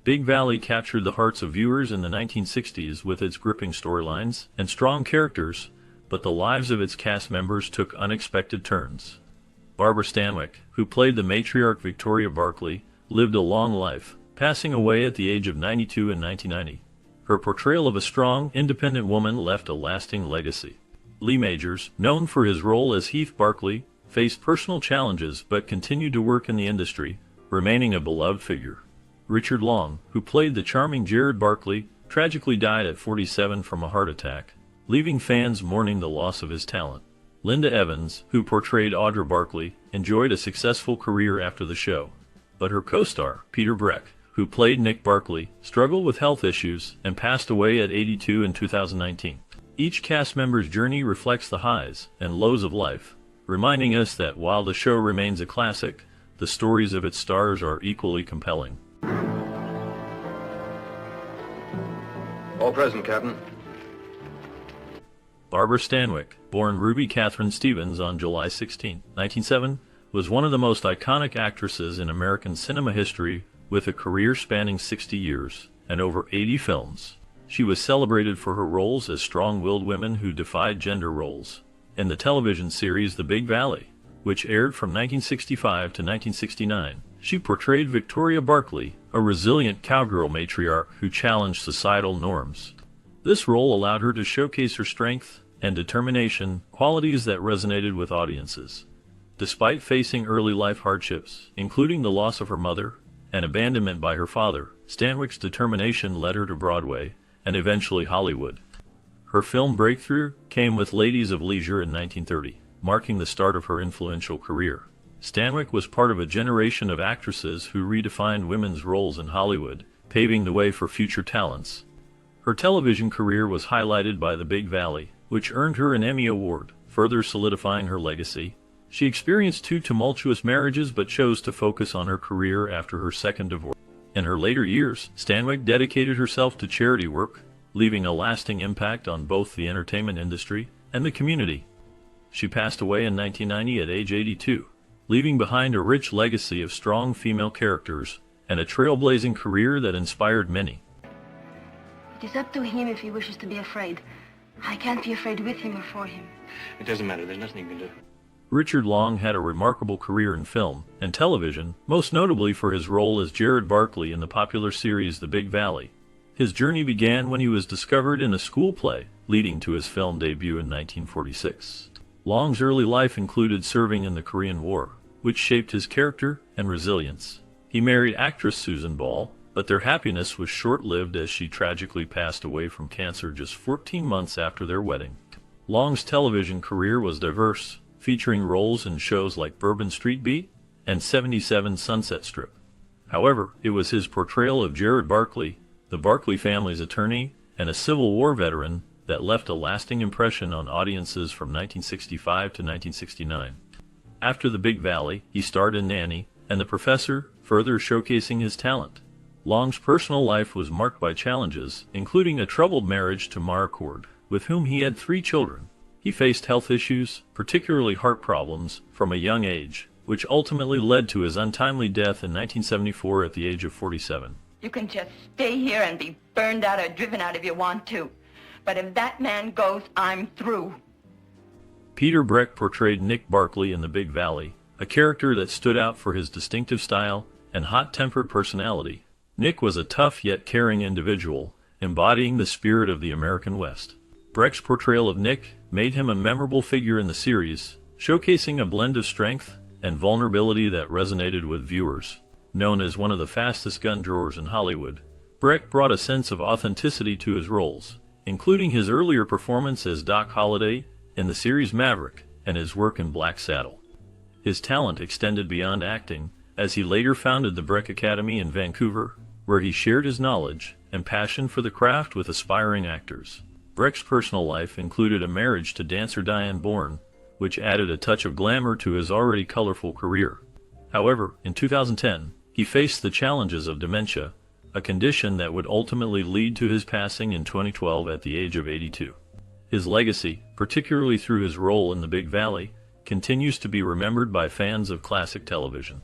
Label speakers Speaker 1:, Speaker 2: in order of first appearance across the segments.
Speaker 1: Big Valley captured the hearts of viewers in the 1960s with its gripping storylines and strong characters, but the lives of its cast members took unexpected turns. Barbara Stanwyck, who played the matriarch Victoria Barkley, lived a long life, passing away at the age of 92 in 1990. Her portrayal of a strong, independent woman left a lasting legacy. Lee Majors, known for his role as Heath Barkley, faced personal challenges but continued to work in the industry, remaining a beloved figure. Richard Long, who played the charming Jared Barkley, tragically died at 47 from a heart attack, leaving fans mourning the loss of his talent. Linda Evans, who portrayed Audra Barkley, enjoyed a successful career after the show, but her co-star, Peter Breck, who played Nick Barkley, struggled with health issues and passed away at 82 in 2019. Each cast member's journey reflects the highs and lows of life, reminding us that while the show remains a classic, the stories of its stars are equally compelling.
Speaker 2: All present, Captain.
Speaker 1: Barbara Stanwyck, born Ruby Catherine Stevens on July 16, 1907, was one of the most iconic actresses in American cinema history, with a career spanning 60 years and over 80 films. She was celebrated for her roles as strong-willed women who defied gender roles. In the television series The Big Valley, which aired from 1965 to 1969, she portrayed Victoria Barkley, a resilient cowgirl matriarch who challenged societal norms. This role allowed her to showcase her strength and determination, qualities that resonated with audiences. Despite facing early life hardships, including the loss of her mother and abandonment by her father, Stanwyck's determination led her to Broadway and eventually Hollywood. Her film breakthrough came with Ladies of Leisure in 1930, marking the start of her influential career. Stanwyck was part of a generation of actresses who redefined women's roles in Hollywood, paving the way for future talents. Her television career was highlighted by The Big Valley, which earned her an Emmy Award, further solidifying her legacy. She experienced 2 tumultuous marriages but chose to focus on her career after her second divorce. In her later years, Stanwyck dedicated herself to charity work, leaving a lasting impact on both the entertainment industry and the community. She passed away in 1990 at age 82, leaving behind a rich legacy of strong female characters and a trailblazing career that inspired many.
Speaker 3: It is up to him if he wishes to be afraid. I can't be afraid with him or for him.
Speaker 4: It doesn't matter. There's nothing you can do.
Speaker 1: Richard Long had a remarkable career in film and television, most notably for his role as Jared Barkley in the popular series The Big Valley. His journey began when he was discovered in a school play, leading to his film debut in 1946. Long's early life included serving in the Korean War, which shaped his character and resilience. He married actress Susan Ball, but their happiness was short-lived as she tragically passed away from cancer just 14 months after their wedding. Long's television career was diverse, featuring roles in shows like Bourbon Street Beat and 77 Sunset Strip. However, it was his portrayal of Jared Barkley, the Barkley family's attorney and a Civil War veteran, that left a lasting impression on audiences from 1965 to 1969. After The Big Valley, he starred in Nanny and The Professor, further showcasing his talent. Long's personal life was marked by challenges, including a troubled marriage to Mara Cord, with whom he had 3 children. He faced health issues, particularly heart problems, from a young age, which ultimately led to his untimely death in 1974 at the age of 47.
Speaker 5: You can just stay here and be burned out or driven out if you want to. But if that man goes, I'm through.
Speaker 1: Peter Breck portrayed Nick Barkley in The Big Valley, a character that stood out for his distinctive style and hot-tempered personality. Nick was a tough yet caring individual, embodying the spirit of the American West. Breck's portrayal of Nick made him a memorable figure in the series, showcasing a blend of strength and vulnerability that resonated with viewers. Known as one of the fastest gun drawers in Hollywood, Breck brought a sense of authenticity to his roles, including his earlier performance as Doc Holliday in the series Maverick and his work in Black Saddle. His talent extended beyond acting, as he later founded the Breck Academy in Vancouver, where he shared his knowledge and passion for the craft with aspiring actors. Breck's personal life included a marriage to dancer Diane Bourne, which added a touch of glamour to his already colorful career. However, in 2010, he faced the challenges of dementia, a condition that would ultimately lead to his passing in 2012 at the age of 82. His legacy, particularly through his role in The Big Valley, continues to be remembered by fans of classic television.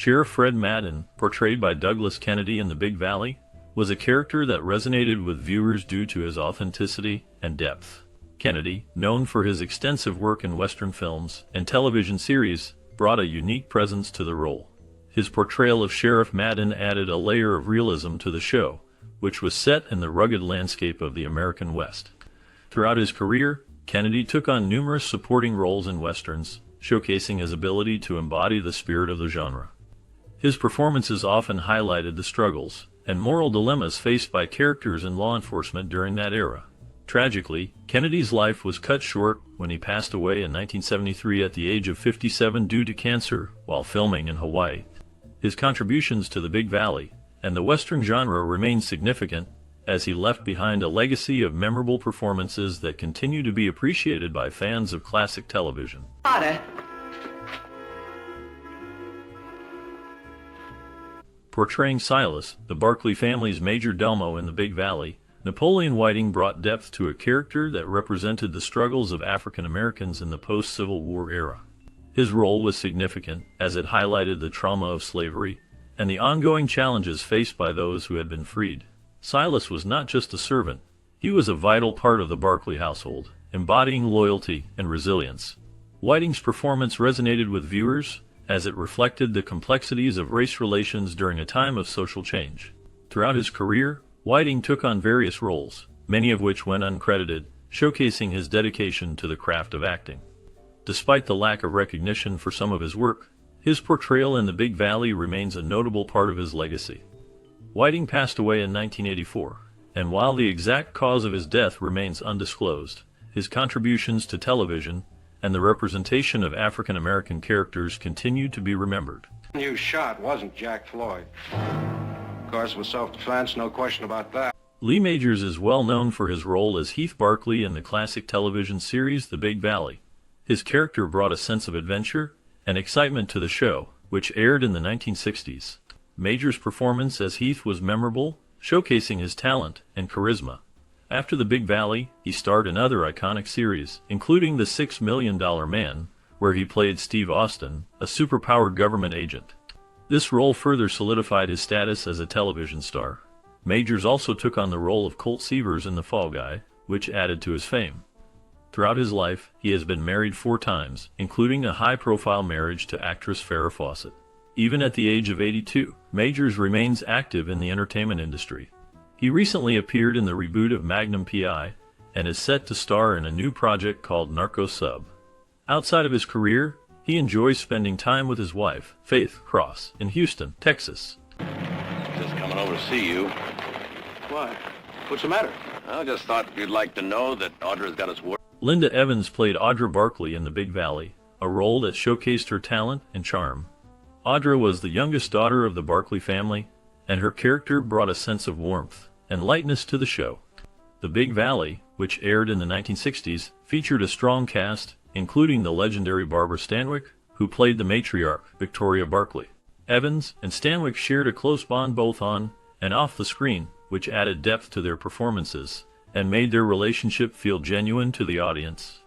Speaker 1: Sheriff Fred Madden, portrayed by Douglas Kennedy in The Big Valley, was a character that resonated with viewers due to his authenticity and depth. Kennedy, known for his extensive work in Western films and television series, brought a unique presence to the role. His portrayal of Sheriff Madden added a layer of realism to the show, which was set in the rugged landscape of the American West. Throughout his career, Kennedy took on numerous supporting roles in Westerns, showcasing his ability to embody the spirit of the genre. His performances often highlighted the struggles and moral dilemmas faced by characters in law enforcement during that era. Tragically, Kennedy's life was cut short when he passed away in 1973 at the age of 57 due to cancer while filming in Hawaii. His contributions to The Big Valley and the Western genre remain significant, as he left behind a legacy of memorable performances that continue to be appreciated by fans of classic television.
Speaker 5: Potter.
Speaker 1: Portraying Silas, the Barkley family's major domo in The Big Valley, Napoleon Whiting brought depth to a character that represented the struggles of African Americans in the post-Civil War era. His role was significant, as it highlighted the trauma of slavery and the ongoing challenges faced by those who had been freed. Silas was not just a servant, he was a vital part of the Barkley household, embodying loyalty and resilience. Whiting's performance resonated with viewers, as it reflected the complexities of race relations during a time of social change. Throughout his career, Whiting took on various roles, many of which went uncredited, showcasing his dedication to the craft of acting. Despite the lack of recognition for some of his work, his portrayal in The Big Valley remains a notable part of his legacy. Whiting passed away in 1984, and while the exact cause of his death remains undisclosed, his contributions to television and the representation of African American characters continue to be remembered.
Speaker 2: You shot wasn't Jack Floyd. Of course, it was self-defense, no question about that.
Speaker 1: Lee Majors is well known for his role as Heath Barkley in the classic television series The Big Valley. His character brought a sense of adventure and excitement to the show, which aired in the 1960s. Majors' performance as Heath was memorable, showcasing his talent and charisma. After The Big Valley, he starred in other iconic series, including The $6 Million Man, where he played Steve Austin, a superpowered government agent. This role further solidified his status as a television star. Majors also took on the role of Colt Seavers in The Fall Guy, which added to his fame. Throughout his life, he has been married 4 times, including a high-profile marriage to actress Farrah Fawcett. Even at the age of 82, Majors remains active in the entertainment industry. He recently appeared in the reboot of Magnum P.I. and is set to star in a new project called Narco Sub. Outside of his career, he enjoys spending time with his wife, Faith Cross, in Houston, Texas.
Speaker 6: Just coming over to see you.
Speaker 2: Why? What's the matter?
Speaker 6: I just thought you'd like to know that Audra's got us worried.
Speaker 1: Linda Evans played Audra Barkley in The Big Valley, a role that showcased her talent and charm. Audra was the youngest daughter of the Barkley family, and her character brought a sense of warmth and lightness to the show. The Big Valley, which aired in the 1960s, featured a strong cast, including the legendary Barbara Stanwyck, who played the matriarch, Victoria Barkley. Evans and Stanwyck shared a close bond both on and off the screen, which added depth to their performances and made their relationship feel genuine to the audience.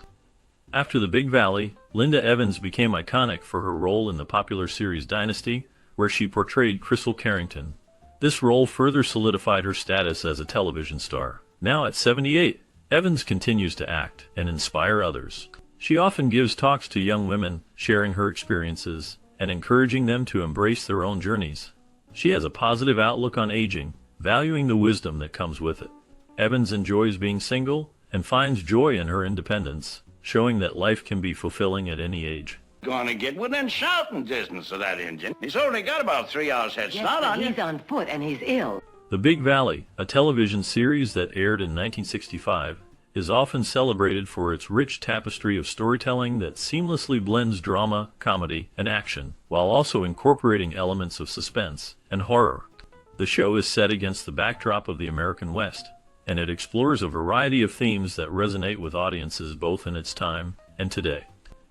Speaker 1: After The Big Valley, Linda Evans became iconic for her role in the popular series Dynasty, where she portrayed Crystal Carrington. This role further solidified her status as a television star. Now at 78, Evans continues to act and inspire others. She often gives talks to young women, sharing her experiences and encouraging them to embrace their own journeys. She has a positive outlook on aging, valuing the wisdom that comes with it. Evans enjoys being single and finds joy in her independence, showing that life can be fulfilling at any age.
Speaker 6: Gonna get within shouting distance of that engine. He's only got about 3 hours head start on you.
Speaker 5: He's on foot and he's ill.
Speaker 1: The Big Valley, a television series that aired in 1965, is often celebrated for its rich tapestry of storytelling that seamlessly blends drama, comedy, and action, while also incorporating elements of suspense and horror. The show is set against the backdrop of the American West, and it explores a variety of themes that resonate with audiences both in its time and today.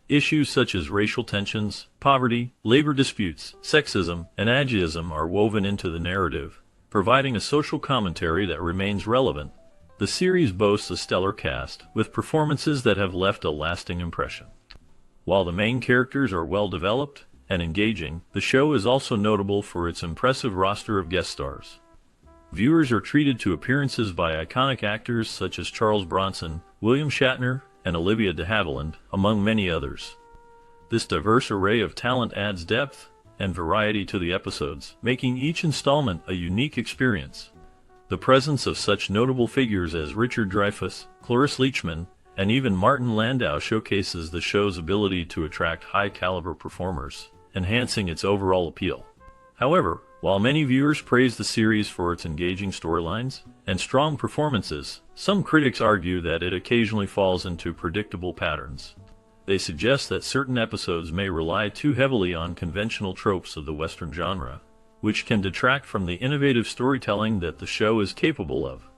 Speaker 1: Issues such as racial tensions, poverty, labor disputes, sexism, and ageism are woven into the narrative, providing a social commentary that remains relevant. The series boasts a stellar cast, with performances that have left a lasting impression. While the main characters are well developed and engaging, the show is also notable for its impressive roster of guest stars. Viewers are treated to appearances by iconic actors such as Charles Bronson, William Shatner, and Olivia de Havilland, among many others. This diverse array of talent adds depth and variety to the episodes, making each installment a unique experience. The presence of such notable figures as Richard Dreyfuss, Cloris Leachman, and even Martin Landau showcases the show's ability to attract high-caliber performers, enhancing its overall appeal. However, while many viewers praise the series for its engaging storylines and strong performances, some critics argue that it occasionally falls into predictable patterns. They suggest that certain episodes may rely too heavily on conventional tropes of the Western genre, which can detract from the innovative storytelling that the show is capable of.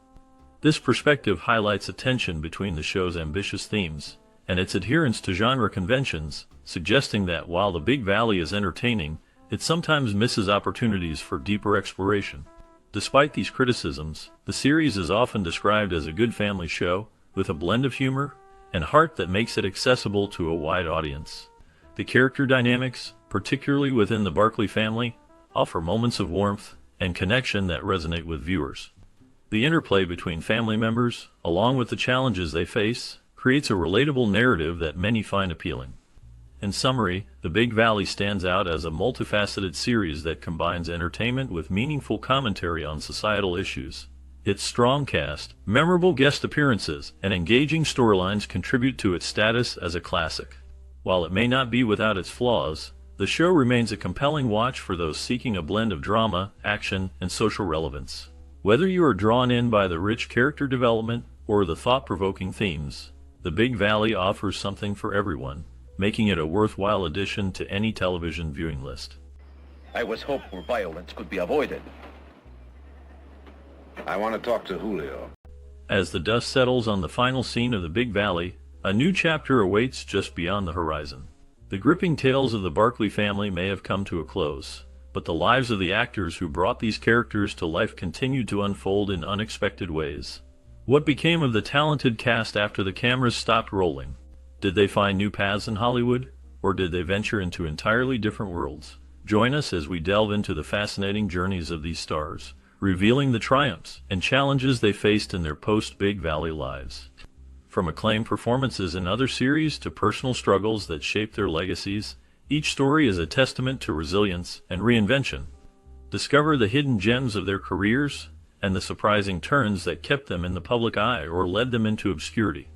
Speaker 1: This perspective highlights a tension between the show's ambitious themes and its adherence to genre conventions, suggesting that while The Big Valley is entertaining, it sometimes misses opportunities for deeper exploration. Despite these criticisms, the series is often described as a good family show, with a blend of humor and heart that makes it accessible to a wide audience. The character dynamics, particularly within the Barkley family, offer moments of warmth and connection that resonate with viewers. The interplay between family members, along with the challenges they face, creates a relatable narrative that many find appealing. In summary, The Big Valley stands out as a multifaceted series that combines entertainment with meaningful commentary on societal issues. Its strong cast, memorable guest appearances, and engaging storylines contribute to its status as a classic. While it may not be without its flaws, the show remains a compelling watch for those seeking a blend of drama, action, and social relevance. Whether you are drawn in by the rich character development or the thought-provoking themes, The Big Valley offers something for everyone, making it a worthwhile addition to any television viewing list.
Speaker 7: I was hopeful violence could be avoided.
Speaker 2: I want to talk to Julio.
Speaker 1: As the dust settles on the final scene of The Big Valley, a new chapter awaits just beyond the horizon. The gripping tales of the Barkley family may have come to a close, but the lives of the actors who brought these characters to life continued to unfold in unexpected ways. What became of the talented cast after the cameras stopped rolling? Did they find new paths in Hollywood, or did they venture into entirely different worlds? Join us as we delve into the fascinating journeys of these stars, revealing the triumphs and challenges they faced in their post-Big Valley lives. From acclaimed performances in other series to personal struggles that shaped their legacies, each story is a testament to resilience and reinvention. Discover the hidden gems of their careers and the surprising turns that kept them in the public eye or led them into obscurity.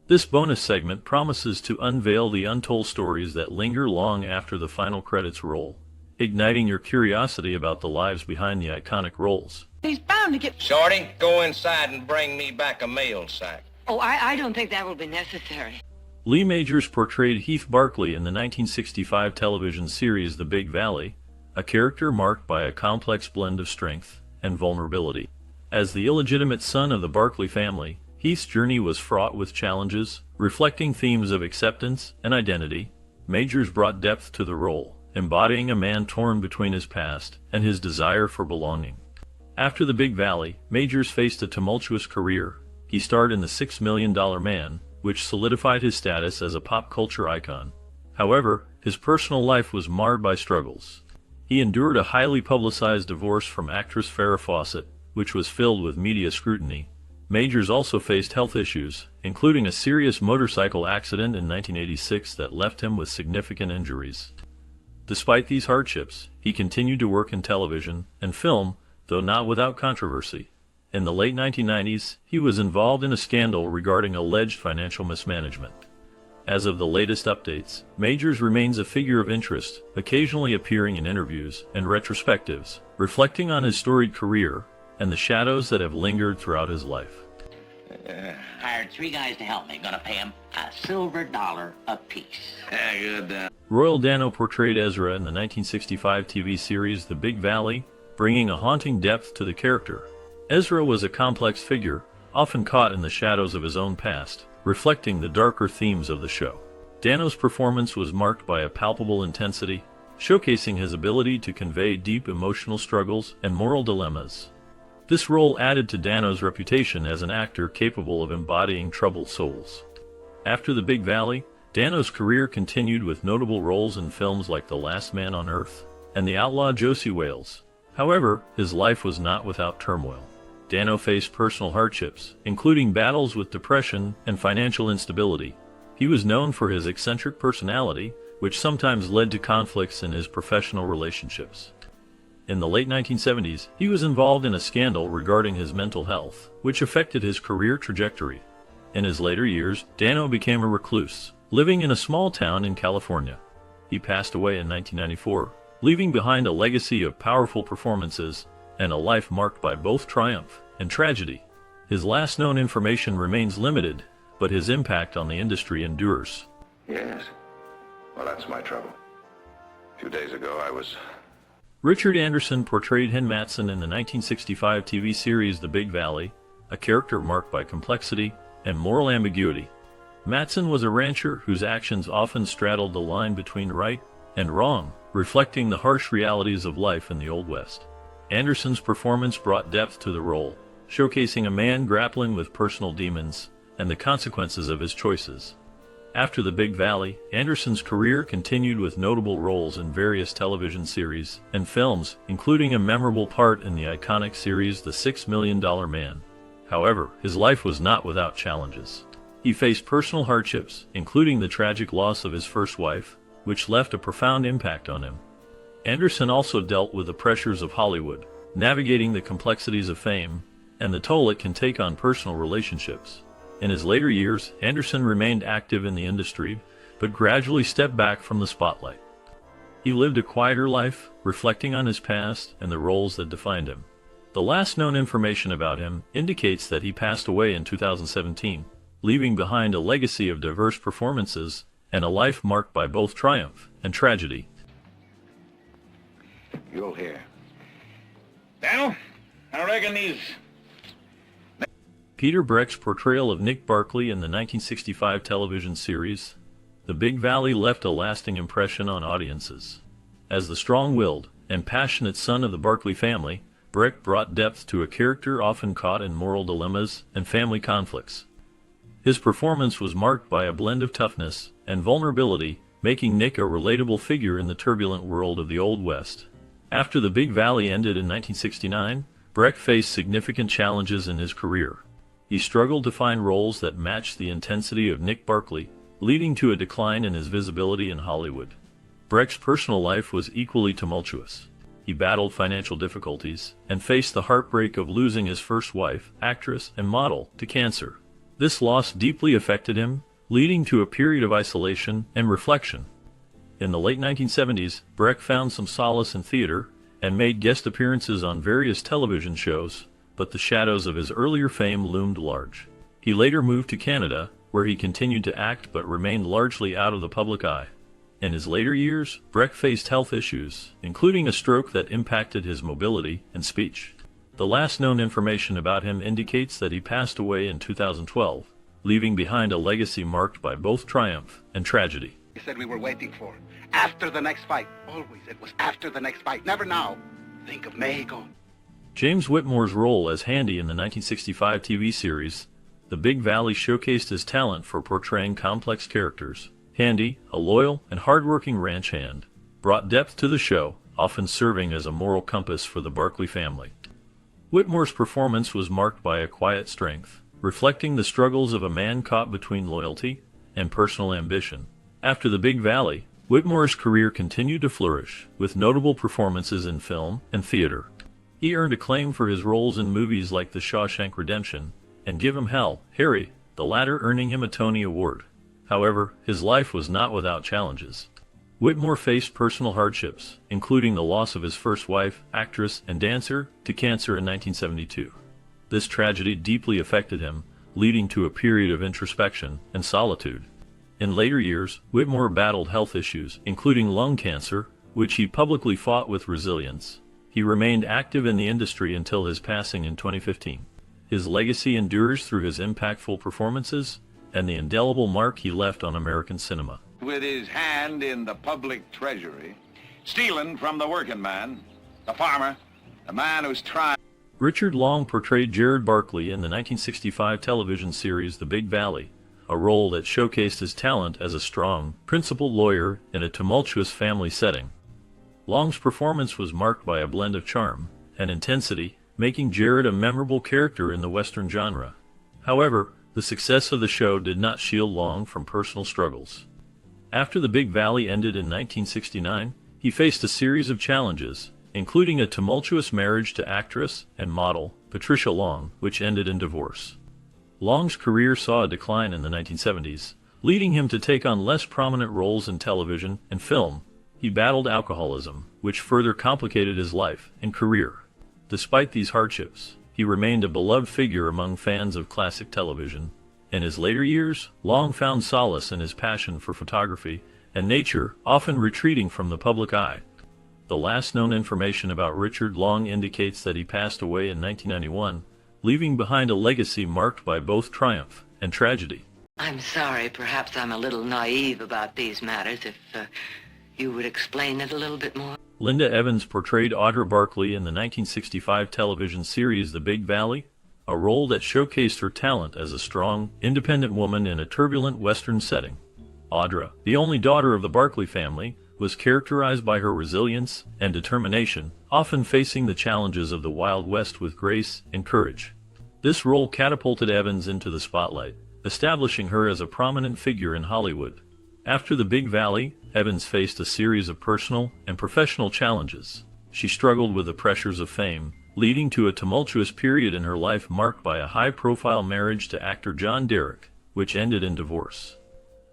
Speaker 1: This bonus segment promises to unveil the untold stories that linger long after the final credits roll, igniting your curiosity about the lives behind the iconic roles.
Speaker 8: He's bound to get...
Speaker 6: Shorty, go inside and bring me back a mail sack.
Speaker 8: Oh, I don't think that will be necessary.
Speaker 1: Lee Majors portrayed Heath Barkley in the 1965 television series The Big Valley, a character marked by a complex blend of strength and vulnerability. As the illegitimate son of the Barkley family, Heath's journey was fraught with challenges, reflecting themes of acceptance and identity. Majors brought depth to the role, embodying a man torn between his past and his desire for belonging. After The Big Valley, Majors faced a tumultuous career. He starred in The $6 Million Man, which solidified his status as a pop culture icon. However, his personal life was marred by struggles. He endured a highly publicized divorce from actress Farrah Fawcett, which was filled with media scrutiny. Majors also faced health issues, including a serious motorcycle accident in 1986 that left him with significant injuries. Despite these hardships, he continued to work in television and film, though not without controversy. In the late 1990s, he was involved in a scandal regarding alleged financial mismanagement. As of the latest updates, Majors remains a figure of interest, occasionally appearing in interviews and retrospectives, reflecting on his storied career and the shadows that have lingered throughout his life.
Speaker 9: Hired 3 guys to help me. Gonna pay them a silver dollar apiece.
Speaker 6: Good.
Speaker 1: Royal Dano portrayed Ezra in the 1965 TV series The Big Valley, bringing a haunting depth to the character. Ezra was a complex figure, often caught in the shadows of his own past, reflecting the darker themes of the show. Dano's performance was marked by a palpable intensity, showcasing his ability to convey deep emotional struggles and moral dilemmas. This role added to Dano's reputation as an actor capable of embodying troubled souls. After The Big Valley, Dano's career continued with notable roles in films like The Last Man on Earth and The Outlaw Josie Wales. However, his life was not without turmoil. Dano faced personal hardships, including battles with depression and financial instability. He was known for his eccentric personality, which sometimes led to conflicts in his professional relationships. In the late 1970s, he was involved in a scandal regarding his mental health, which affected his career trajectory. In his later years, Dano became a recluse, living in a small town in California. He passed away in 1994, leaving behind a legacy of powerful performances and a life marked by both triumph and tragedy. His last known information remains limited, but his impact on the industry endures.
Speaker 2: Yes. Well, that's my trouble. A few days ago, I was...
Speaker 1: Richard Anderson portrayed Hen Matson in the 1965 TV series The Big Valley, a character marked by complexity and moral ambiguity. Matson was a rancher whose actions often straddled the line between right and wrong, reflecting the harsh realities of life in the Old West. Anderson's performance brought depth to the role, showcasing a man grappling with personal demons and the consequences of his choices. After The Big Valley, Anderson's career continued with notable roles in various television series and films, including a memorable part in the iconic series The $6 Million Man. However, his life was not without challenges. He faced personal hardships, including the tragic loss of his first wife, which left a profound impact on him. Anderson also dealt with the pressures of Hollywood, navigating the complexities of fame and the toll it can take on personal relationships. In his later years, Anderson remained active in the industry, but gradually stepped back from the spotlight. He lived a quieter life, reflecting on his past and the roles that defined him. The last known information about him indicates that he passed away in 2017, leaving behind a legacy of diverse performances and a life marked by both triumph and tragedy.
Speaker 2: You'll hear.
Speaker 6: Daniel, I reckon these...
Speaker 1: Peter Breck's portrayal of Nick Barkley in the 1965 television series The Big Valley left a lasting impression on audiences. As the strong-willed and passionate son of the Barkley family, Breck brought depth to a character often caught in moral dilemmas and family conflicts. His performance was marked by a blend of toughness and vulnerability, making Nick a relatable figure in the turbulent world of the Old West. After The Big Valley ended in 1969, Breck faced significant challenges in his career. He struggled to find roles that matched the intensity of Nick Barkley, leading to a decline in his visibility in Hollywood. Breck's personal life was equally tumultuous. He battled financial difficulties and faced the heartbreak of losing his first wife, actress and model, to cancer. This loss deeply affected him, leading to a period of isolation and reflection. In the late 1970s, Breck found some solace in theater and made guest appearances on various television shows, but the shadows of his earlier fame loomed large. He later moved to Canada, where he continued to act but remained largely out of the public eye. In his later years, Breck faced health issues, including a stroke that impacted his mobility and speech. The last known information about him indicates that he passed away in 2012, leaving behind a legacy marked by both triumph and tragedy.
Speaker 10: You said we were waiting for after the next fight. Always it was after the next fight, never now. Think of Mexico.
Speaker 1: James Whitmore's role as Handy in the 1965 TV series The Big Valley showcased his talent for portraying complex characters. Handy, a loyal and hardworking ranch hand, brought depth to the show, often serving as a moral compass for the Barkley family. Whitmore's performance was marked by a quiet strength, reflecting the struggles of a man caught between loyalty and personal ambition. After The Big Valley, Whitmore's career continued to flourish, with notable performances in film and theater. He earned acclaim for his roles in movies like The Shawshank Redemption and Give 'Em Hell, Harry, the latter earning him a Tony Award. However, his life was not without challenges. Whitmore faced personal hardships, including the loss of his first wife, actress and dancer, to cancer in 1972. This tragedy deeply affected him, leading to a period of introspection and solitude. In later years, Whitmore battled health issues, including lung cancer, which he publicly fought with resilience. He remained active in the industry until his passing in 2015. His legacy endures through his impactful performances and the indelible mark he left on American cinema.
Speaker 6: With his hand in the public treasury, stealing from the working man, the farmer, the man who's trying...
Speaker 1: Richard Long portrayed Jared Barkley in the 1965 television series The Big Valley, a role that showcased his talent as a strong, principled lawyer in a tumultuous family setting. Long's performance was marked by a blend of charm and intensity, making Jared a memorable character in the Western genre. However, the success of the show did not shield Long from personal struggles. After The Big Valley ended in 1969, he faced a series of challenges, including a tumultuous marriage to actress and model Patricia Long, which ended in divorce. Long's career saw a decline in the 1970s, leading him to take on less prominent roles in television and film. He battled alcoholism, which further complicated his life and career. Despite these hardships, he remained a beloved figure among fans of classic television. In his later years, Long found solace in his passion for photography and nature, often retreating from the public eye. The last known information about Richard Long indicates that he passed away in 1991, leaving behind a legacy marked by both triumph and tragedy.
Speaker 8: I'm sorry, perhaps I'm a little naive about these matters. If you would explain it a little bit more.
Speaker 1: Linda Evans portrayed Audra Barkley in the 1965 television series The Big Valley, a role that showcased her talent as a strong, independent woman in a turbulent Western setting. Audra, the only daughter of the Barkley family, was characterized by her resilience and determination, often facing the challenges of the Wild West with grace and courage. This role catapulted Evans into the spotlight, establishing her as a prominent figure in Hollywood. After The Big Valley, Evans faced a series of personal and professional challenges. She struggled with the pressures of fame, leading to a tumultuous period in her life marked by a high-profile marriage to actor John Derek, which ended in divorce.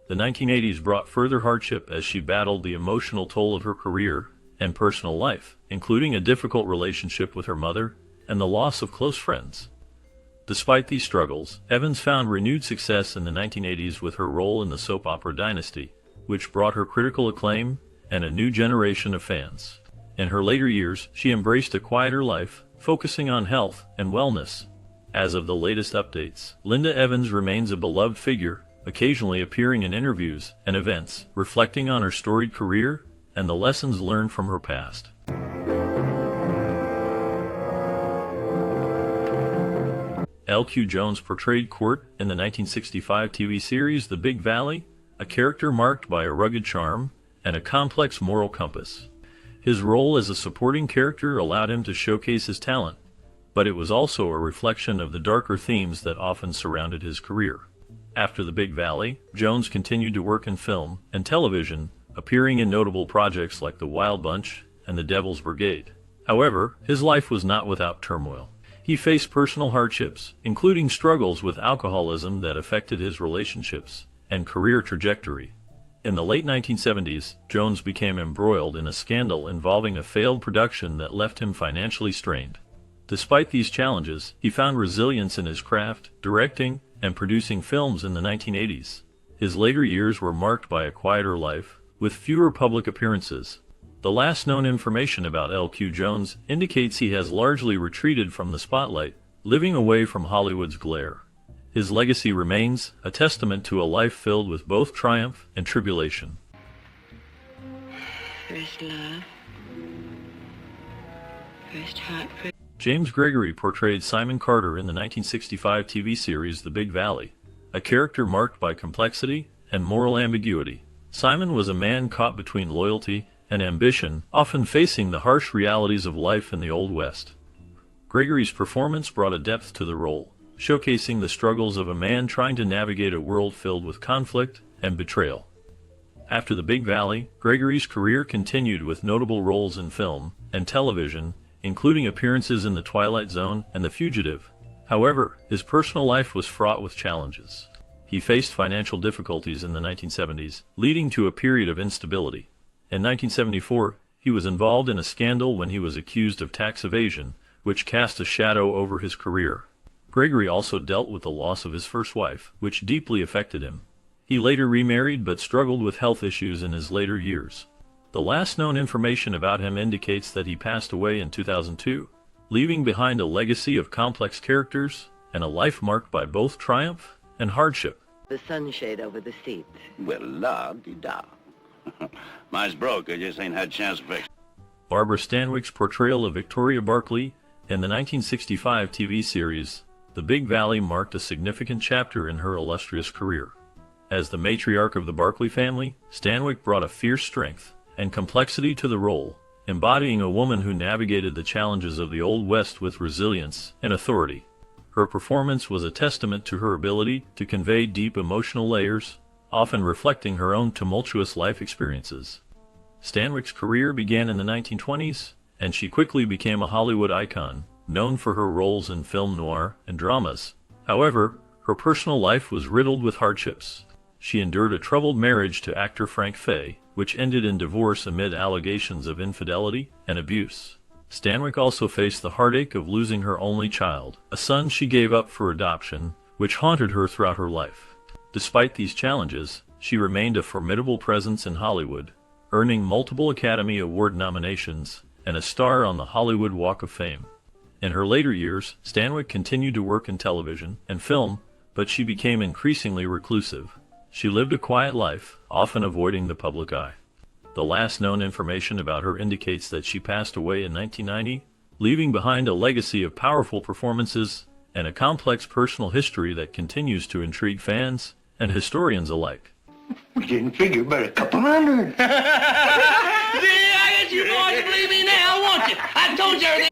Speaker 1: The 1980s brought further hardship as she battled the emotional toll of her career and personal life, including a difficult relationship with her mother and the loss of close friends. Despite these struggles, Evans found renewed success in the 1980s with her role in the soap opera Dynasty, which brought her critical acclaim and a new generation of fans. In her later years, she embraced a quieter life, focusing on health and wellness. As of the latest updates, Linda Evans remains a beloved figure, occasionally appearing in interviews and events, reflecting on her storied career and the lessons learned from her past. L.Q. Jones portrayed Court in the 1965 TV series The Big Valley, a character marked by a rugged charm and a complex moral compass. His role as a supporting character allowed him to showcase his talent, but it was also a reflection of the darker themes that often surrounded his career. After The Big Valley, Jones continued to work in film and television, appearing in notable projects like The Wild Bunch and The Devil's Brigade. However, his life was not without turmoil. He faced personal hardships, including struggles with alcoholism that affected his relationships and career trajectory. In the late 1970s, Jones became embroiled in a scandal involving a failed production that left him financially strained. Despite these challenges, he found resilience in his craft, directing and producing films in the 1980s. His later years were marked by a quieter life, with fewer public appearances. The last known information about L.Q. Jones indicates he has largely retreated from the spotlight, living away from Hollywood's glare. His legacy remains a testament to a life filled with both triumph and tribulation.
Speaker 8: First love. First heartbreak.
Speaker 1: James Gregory portrayed Simon Carter in the 1965 TV series The Big Valley, a character marked by complexity and moral ambiguity. Simon was a man caught between loyalty and ambition, often facing the harsh realities of life in the Old West. Gregory's performance brought a depth to the role, showcasing the struggles of a man trying to navigate a world filled with conflict and betrayal. After The Big Valley, Gregory's career continued with notable roles in film and television, including appearances in The Twilight Zone and The Fugitive. However, his personal life was fraught with challenges. He faced financial difficulties in the 1970s, leading to a period of instability. In 1974, he was involved in a scandal when he was accused of tax evasion, which cast a shadow over his career. Gregory also dealt with the loss of his first wife, which deeply affected him. He later remarried but struggled with health issues in his later years. The last known information about him indicates that he passed away in 2002, leaving behind a legacy of complex characters and a life marked by both triumph and hardship.
Speaker 8: The sunshade over the seat.
Speaker 7: Well, la-di-da. Mine's broke. I just ain't had a chance to fix it.
Speaker 1: Barbara Stanwyck's portrayal of Victoria Barkley in the 1965 TV series The Big Valley marked a significant chapter in her illustrious career. As the matriarch of the Barkley family, Stanwyck brought a fierce strength and complexity to the role, embodying a woman who navigated the challenges of the Old West with resilience and authority. Her performance was a testament to her ability to convey deep emotional layers, often reflecting her own tumultuous life experiences. Stanwyck's career began in the 1920s, and she quickly became a Hollywood icon, known for her roles in film noir and dramas. However, her personal life was riddled with hardships. She endured a troubled marriage to actor Frank Fay, which ended in divorce amid allegations of infidelity and abuse. Stanwyck also faced the heartache of losing her only child, a son she gave up for adoption, which haunted her throughout her life. Despite these challenges, she remained a formidable presence in Hollywood, earning multiple Academy Award nominations and a star on the Hollywood Walk of Fame. In her later years, Stanwyck continued to work in television and film, but she became increasingly reclusive. She lived a quiet life, often avoiding the public eye. The last known information about her indicates that she passed away in 1990, leaving behind a legacy of powerful performances and a complex personal history that continues to intrigue fans and historians alike.
Speaker 9: We didn't figure but a couple hundred. I guess you boys believe me now, won't you? I told you everything.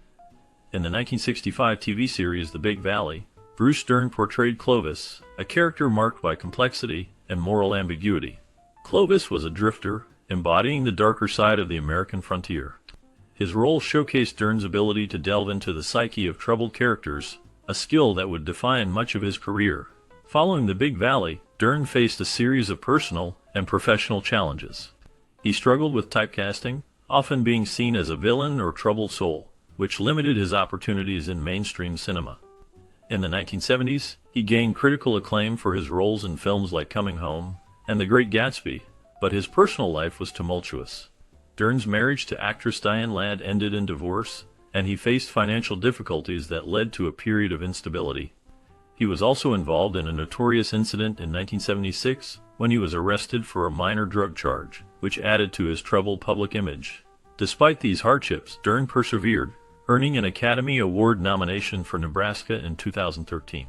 Speaker 1: In the 1965 TV series The Big Valley, Bruce Dern portrayed Clovis, a character marked by complexity and moral ambiguity. Clovis was a drifter, embodying the darker side of the American frontier. His role showcased Dern's ability to delve into the psyche of troubled characters, a skill that would define much of his career. Following The Big Valley, Dern faced a series of personal and professional challenges. He struggled with typecasting, often being seen as a villain or troubled soul, which limited his opportunities in mainstream cinema. In the 1970s, he gained critical acclaim for his roles in films like Coming Home and The Great Gatsby, but his personal life was tumultuous. Dern's marriage to actress Diane Ladd ended in divorce, and he faced financial difficulties that led to a period of instability. He was also involved in a notorious incident in 1976 when he was arrested for a minor drug charge, which added to his troubled public image. Despite these hardships, Dern persevered, earning an Academy Award nomination for Nebraska in 2013.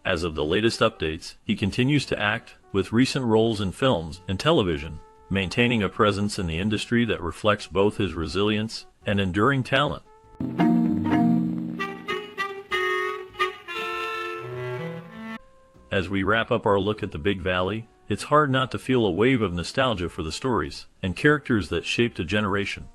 Speaker 1: As of the latest updates, he continues to act, with recent roles in films and television, maintaining a presence in the industry that reflects both his resilience and enduring talent. As we wrap up our look at The Big Valley, it's hard not to feel a wave of nostalgia for the stories and characters that shaped a generation.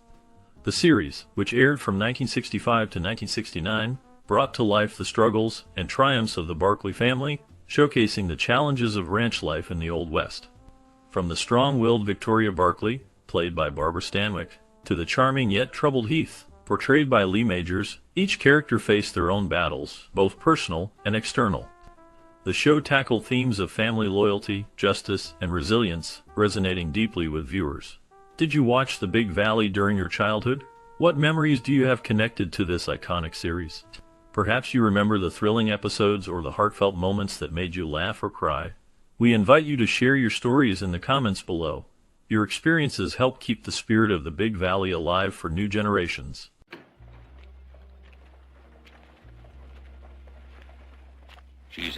Speaker 1: The series, which aired from 1965 to 1969, brought to life the struggles and triumphs of the Barkley family, showcasing the challenges of ranch life in the Old West. From the strong-willed Victoria Barkley, played by Barbara Stanwyck, to the charming yet troubled Heath, portrayed by Lee Majors, each character faced their own battles, both personal and external. The show tackled themes of family loyalty, justice, and resilience, resonating deeply with viewers. Did you watch The Big Valley during your childhood? What memories do you have connected to this iconic series? Perhaps you remember the thrilling episodes or the heartfelt moments that made you laugh or cry. We invite you to share your stories in the comments below. Your experiences help keep the spirit of The Big Valley alive for new generations.
Speaker 7: She's